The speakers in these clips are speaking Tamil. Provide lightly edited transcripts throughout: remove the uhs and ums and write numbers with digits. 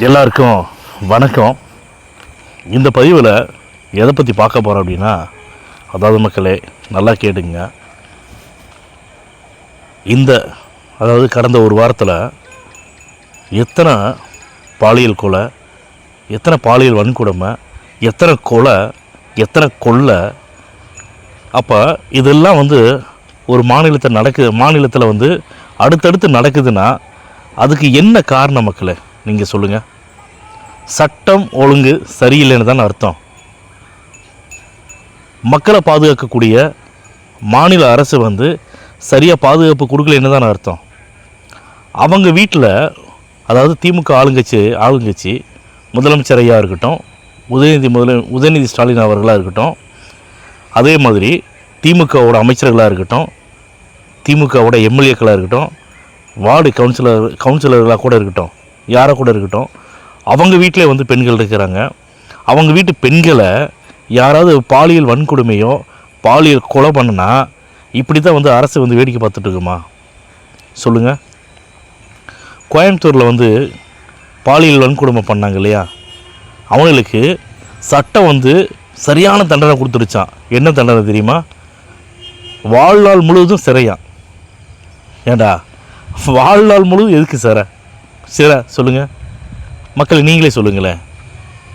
எல்லாருக்கும் வணக்கம். இந்த பதிவில் எதை பற்றி பார்க்க போகிறோம் அப்படின்னா, அதாவது மக்களே நல்லா கேட்டுங்க. அதாவது கடந்த ஒரு வாரத்தில் எத்தனை பாலியல் கொலை, எத்தனை பாலியல் வன்கொடுமை, எத்தனை கொலை, எத்தனை கொள்ளை. அப்போ இதெல்லாம் ஒரு மாநிலத்தில் அடுத்தடுத்து நடக்குதுன்னா அதுக்கு என்ன காரணம் மக்களே நீங்கள் சொல்லுங்கள். சட்டம் ஒழுங்கு சரியில்லைன்னு தான் அர்த்தம். மக்களை பாதுகாக்கக்கூடிய மாநில அரசு சரியாக பாதுகாப்பு கொடுக்கலன்னு தான் அர்த்தம். அவங்க வீட்டில், அதாவது திமுக ஆளுங்கட்சி முதலமைச்சர் ஐயா இருக்கட்டும், உதயநிதி ஸ்டாலின் அவர்களாக இருக்கட்டும், அதே மாதிரி திமுகவோட அமைச்சர்களாக இருக்கட்டும், திமுகவோட எம்எல்ஏக்களாக இருக்கட்டும், வார்டு கவுன்சிலர்களாக கூட இருக்கட்டும், யாராக கூட இருக்கட்டும், அவங்க வீட்டிலே பெண்கள் இருக்கிறாங்க. அவங்க வீட்டு பெண்களை யாராவது பாலியல் வன்கொடுமையோ பாலியல் கொலை பண்ணனா இப்படி தான் அரசு வேடிக்கை பார்த்துட்டு இருக்குமா சொல்லுங்கள். கோயம்புத்தூரில் பாலியல் வன்கொடுமை பண்ணாங்க இல்லையா, அவங்களுக்கு சட்டம் சரியான தண்டனை கொடுத்துருச்சான். என்ன தண்டனை தெரியுமா? வாழ்நாள் முழுவதும் சிறையான். ஏண்டா வாழ்நாள் முழுவதும் எதுக்கு சிறை சொல்லுங்கள் மக்களை, நீங்களே சொல்லுங்களேன்.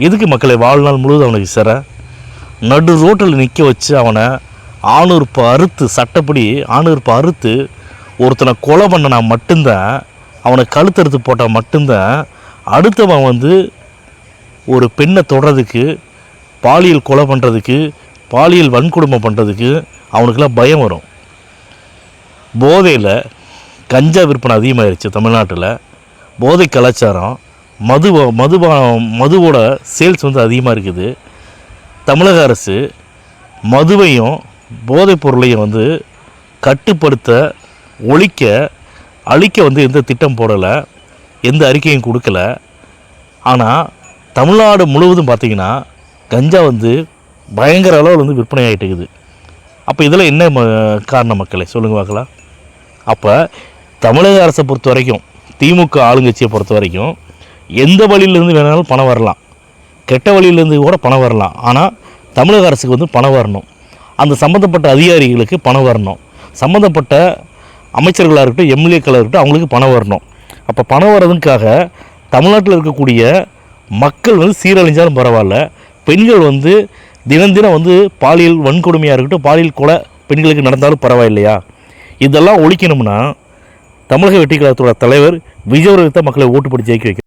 எதுக்கு மக்களை வாழ்நாள் முழுவதும் அவனுக்கு சிறை? நடு ரோட்டில் நிற்க வச்சு அவனை சட்டப்படி ஆணுறுப்பு அறுத்து ஒருத்தனை கொலை பண்ணனா மட்டும்தான், அவனை கழுத்தறுத்து போட்டால் மட்டும்தான் அடுத்தவன் ஒரு பெண்ணை தொடறதுக்கு, பாலியல் கொலை பண்ணுறதுக்கு, பாலியல் வன்கொடுமை பண்ணுறதுக்கு அவனுக்கெல்லாம் பயம் வரும். போதையில் கஞ்சா விற்பனை அதிகமாகிடுச்சு தமிழ்நாட்டில். போதை கலாச்சாரம், மதுவோட சேல்ஸ் அதிகமாக இருக்குது. தமிழக அரசு மதுவையும் போதைப் பொருளையும் கட்டுப்படுத்த, அழிக்க எந்த திட்டம் போடலை, எந்த அறிக்கையும் கொடுக்கல. ஆனால் தமிழ்நாடு முழுவதும் பார்த்திங்கன்னா கஞ்சா பயங்கர அளவில் விற்பனை ஆகிட்டு இருக்குது. அப்போ இதில் என்ன காரணம் மக்களே சொல்லுங்கள் பார்க்கலாம். அப்போ தமிழக அரசை பொறுத்த வரைக்கும், திமுக ஆளுங்கட்சியை பொறுத்த வரைக்கும் எந்த வழியிலேருந்து வேணாலும் பணம் வரலாம், கெட்ட வழியிலேருந்து கூட பணம் வரலாம். ஆனால் தமிழக அரசுக்கு பணம் வரணும், அந்த சம்மந்தப்பட்ட அதிகாரிகளுக்கு பணம் வரணும், சம்மந்தப்பட்ட அமைச்சர்களாக இருக்கட்டும், எம்எல்ஏக்களாக இருக்கட்டும், அவங்களுக்கு பணம் வரணும். அப்போ பணம் வர்றதுக்காக தமிழ்நாட்டில் இருக்கக்கூடிய மக்கள் சீரழிஞ்சாலும் பரவாயில்ல, பெண்கள் தினம் பாலியல் வன்கொடுமையாக இருக்கட்டும், பாலியல் கொலை பெண்களுக்கு நடந்தாலும் பரவாயில்லையா? இதெல்லாம் ஒழிக்கணும்னா தமிழக வெற்றி கழகத்தோட தலைவர் விஜய் அவர்களுக்கு தான் மக்களை ஓட்டு போட்டு ஜெயிக்க வைக்க